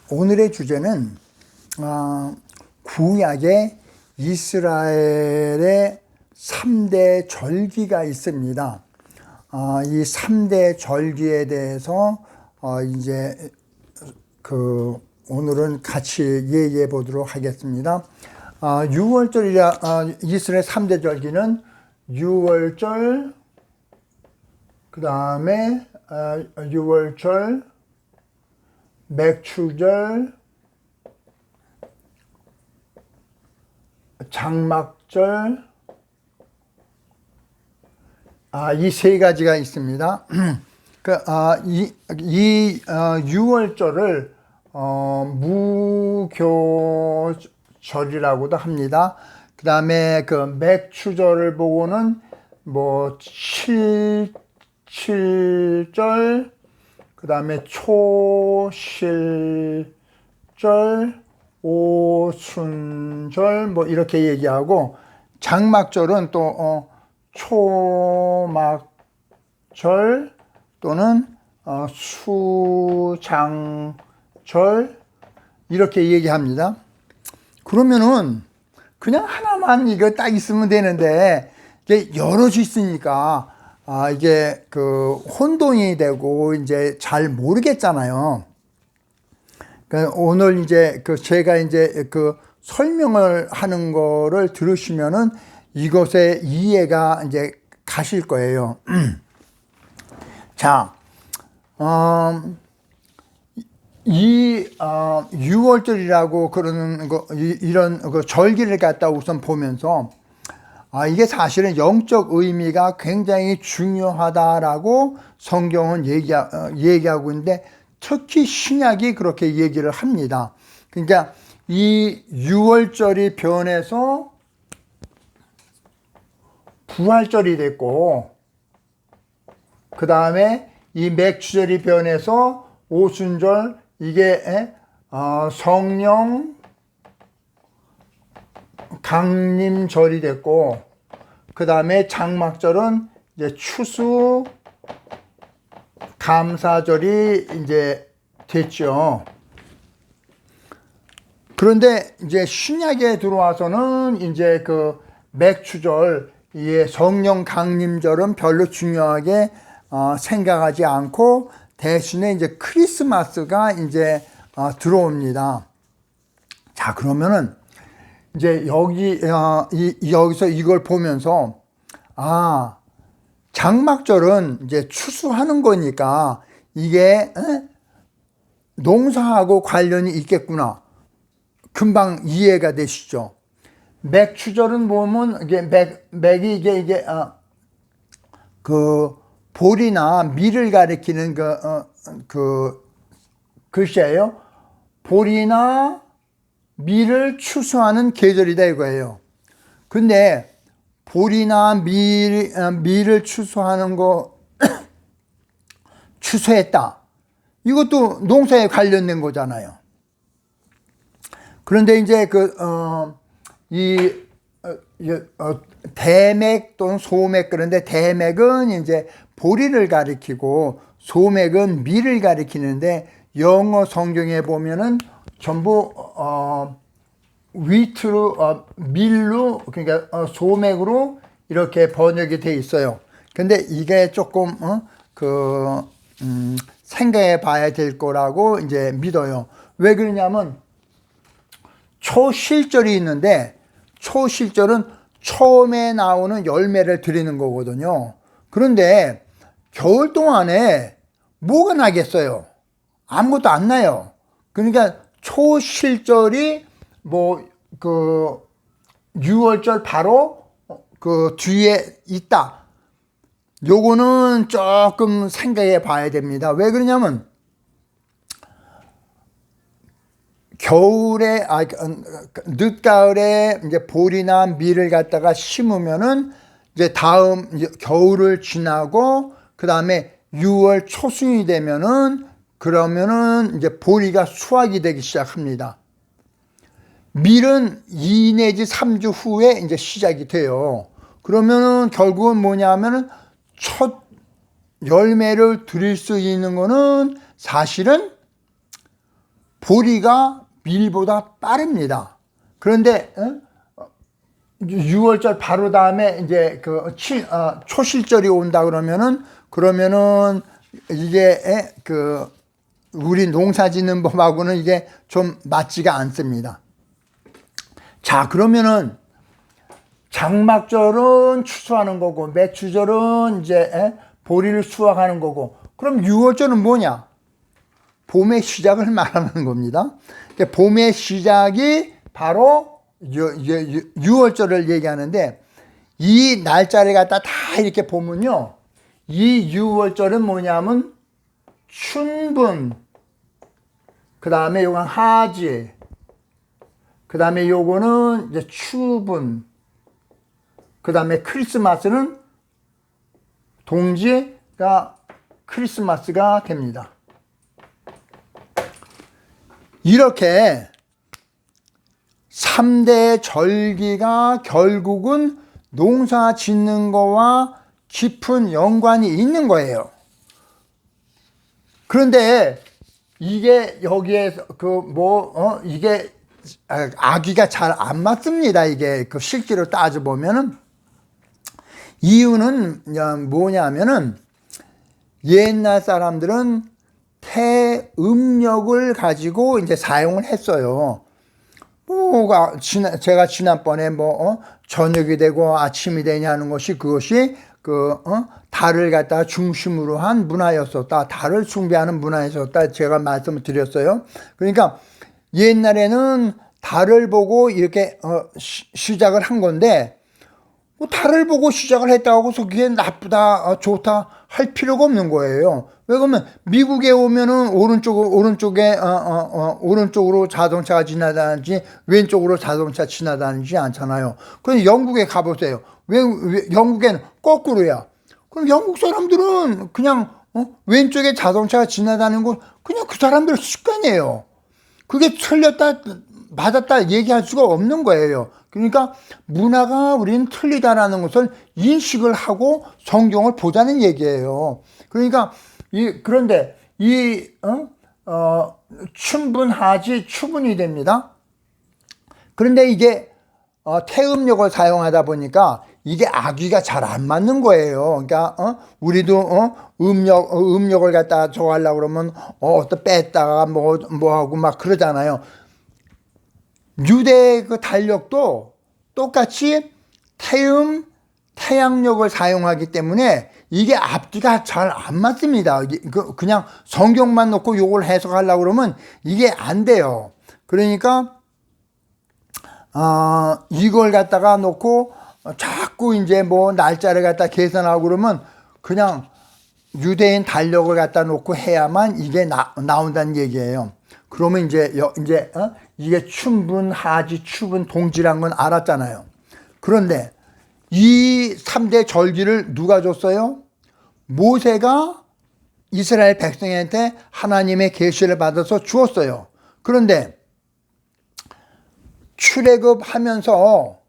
오늘의 주제는 구약의 이스라엘의 3대 절기가 있습니다. 이 3대 절기에 대해서 이제 오늘은 같이 얘기해 보도록 하겠습니다. 6월절이라 이스라엘 3대 절기는 6월절, 그 다음에 6월절, 맥추절, 장막절, 이 세 가지가 있습니다. 이 6월절을 무교절이라고도 합니다. 그 다음에 그 맥추절을 보고는 뭐 7절, 그 다음에 초실절, 오순절 뭐 이렇게 얘기하고, 장막절은 또 초막절 또는 수장절 이렇게 얘기합니다. 그러면은 그냥 하나만 이거 딱 있으면 되는데, 이게 여럿이 있으니까 이게 혼동이 되고 이제 잘 모르겠잖아요. 오늘 이제 제가 이제 설명을 하는 거를 들으시면은 이것의 이해가 이제 가실 거예요. 자, 이 6월절이라고 그러는 거, 이런 절기를 갖다 우선 보면서 이게 사실은 영적 의미가 굉장히 중요하다라고 성경은 얘기하고 있는데, 특히 신약이 그렇게 얘기를 합니다. 그러니까 이 6월절이 변해서 부활절이 됐고, 그 다음에 이 맥추절이 변해서 오순절, 이게 성령 강림절이 됐고, 그 다음에 장막절은 이제 추수 감사절이 이제 됐죠. 그런데 이제 신약에 들어와서는 이제 맥추절, 이 성령 강림절은 별로 중요하게 생각하지 않고, 대신에 이제 크리스마스가 이제 들어옵니다. 자, 그러면은 이제 여기서 이걸 보면서 장막절은 이제 추수하는 거니까 이게 농사하고 관련이 있겠구나, 금방 이해가 되시죠? 맥추절은 보면 이게 맥이 이게 볼이나 밀을 가리키는 글씨예요. 볼이나 밀을 추수하는 계절이다 이거예요. 근데 볼이나 밀을 추수하는 거 추수했다, 이것도 농사에 관련된 거잖아요. 그런데 이제 대맥 또는 소맥, 그런데 대맥은 이제 보리를 가리키고 소맥은 밀을 가리키는데, 영어 성경에 보면은 전부 위트로 밀로, 그러니까 소맥으로 이렇게 번역이 돼 있어요. 근데 이게 조금 생각해 봐야 될 거라고 이제 믿어요. 왜 그러냐면 초실절이 있는데, 초실절은 처음에 나오는 열매를 드리는 거거든요. 그런데 겨울 동안에 뭐가 나겠어요? 아무것도 안 나요. 그러니까 초실절이 6월절 바로 뒤에 있다, 요거는 조금 생각해 봐야 됩니다. 왜 그러냐면 겨울에 늦가을에 이제 볼이나 밀을 갖다가 심으면은 이제 다음 겨울을 지나고 그 다음에 6월 초순이 되면은, 그러면은 이제 보리가 수확이 되기 시작합니다. 밀은 2 내지 3주 후에 이제 시작이 돼요. 그러면은 결국은 뭐냐면은 첫 열매를 드릴 수 있는 거는 사실은 보리가 밀보다 빠릅니다. 그런데 6월절 바로 다음에 이제 그 초실절이 온다 그러면은 이게 그 우리 농사 짓는 법하고는 이게 좀 맞지가 않습니다. 자, 그러면은 장막절은 추수하는 거고 매추절은 이제 보리를 수확하는 거고, 그럼 6월절은 뭐냐? 봄의 시작을 말하는 겁니다. 봄의 시작이 바로 6월절을 얘기하는데, 이 날짜를 갖다 다 이렇게 보면요, 이 6월절은 뭐냐면 춘분, 그 다음에 요건 하지, 그 다음에 요거는 이제 추분, 그 다음에 크리스마스는 동지가 크리스마스가 됩니다. 이렇게 3대 절기가 결국은 농사 짓는 거와 깊은 연관이 있는 거예요. 그런데 이게 여기에 이게 아기가 잘 안 맞습니다. 이게 그 실제로 따져보면은. 이유는 뭐냐면은 옛날 사람들은 태음력을 가지고 이제 사용을 했어요. 제가 지난번에 저녁이 되고 아침이 되냐는 것이, 그것이 달을 갖다가 중심으로 한 문화였었다. 달을 숭배하는 문화였었다. 제가 말씀을 드렸어요. 그러니까 옛날에는 달을 보고 이렇게 시작을 한 건데, 달을 보고 시작을 했다고 해서 그게 나쁘다, 좋다 할 필요가 없는 거예요. 왜 그러면 미국에 오면은 오른쪽으로 자동차가 지나다니지 왼쪽으로 자동차 지나다니지 않잖아요. 그럼 영국에 가보세요. 왜 영국에는 거꾸로야. 그럼 영국 사람들은 그냥 왼쪽에 자동차가 지나다니는 건 그냥 그 사람들 습관이에요. 그게 틀렸다 맞았다 얘기할 수가 없는 거예요. 그러니까 문화가 우리는 틀리다라는 것을 인식을 하고 성경을 보자는 얘기예요. 그러니까 그런데 춘분하지 추분이 됩니다. 그런데 이게 태음력을 사용하다 보니까 이게 아기가 잘 안 맞는 거예요. 그러니까 우리도 음력을 갖다 저거 하려고 그러면 어떤 뺐다가 뭐 하고 막 그러잖아요. 유대 그 달력도 똑같이 태양력을 사용하기 때문에 이게 앞뒤가 잘 안 맞습니다. 그냥 성경만 놓고 요걸 해석하려고 그러면 이게 안 돼요. 그러니까 이걸 갖다가 놓고 자꾸 이제 날짜를 갖다 계산하고 그러면 그냥 유대인 달력을 갖다 놓고 해야만 이게 나온다는 얘기예요. 그러면 이게 춘분, 하지, 추분, 동지란 건 알았잖아요. 그런데 이 3대 절기를 누가 줬어요? 모세가 이스라엘 백성한테 하나님의 계시를 받아서 주었어요. 그런데 출애굽하면서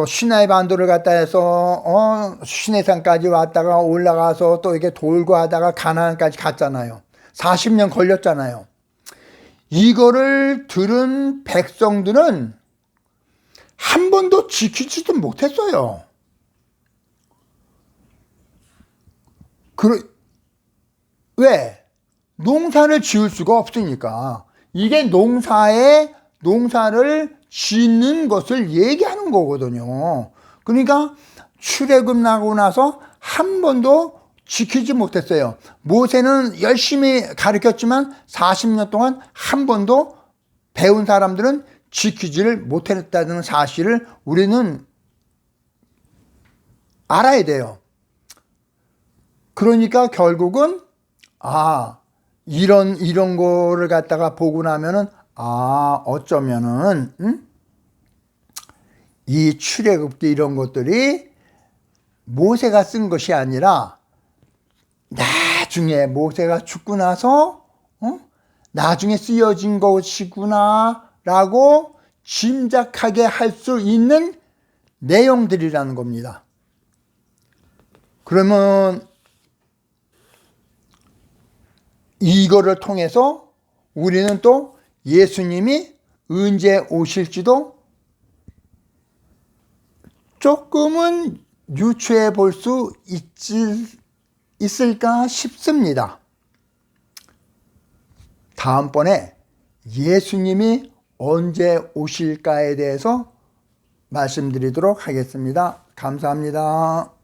시나이 반도를 갖다 해서 시내산까지 왔다가 올라가서 또 이렇게 돌고 하다가 가나안까지 갔잖아요. 40년 걸렸잖아요. 이거를 들은 백성들은 한 번도 지키지도 못했어요. 왜? 농사를 지을 수가 없으니까. 이게 농사를 짓는 것을 얘기하는 거거든요. 그러니까 출애굽 나고 나서 한 번도 지키지 못했어요. 모세는 열심히 가르쳤지만 40년 동안 한 번도 배운 사람들은 지키지를 못했다는 사실을 우리는 알아야 돼요. 그러니까 결국은 이런 거를 갖다가 보고 나면은 어쩌면은 이 출애굽기 이런 것들이 모세가 쓴 것이 아니라 나중에 모세가 죽고 나서 나중에 쓰여진 것이구나 라고 짐작하게 할 수 있는 내용들이라는 겁니다. 그러면 이거를 통해서 우리는 또 예수님이 언제 오실지도 조금은 유추해 볼 수 있을까 싶습니다. 다음번에 예수님이 언제 오실까에 대해서 말씀드리도록 하겠습니다. 감사합니다.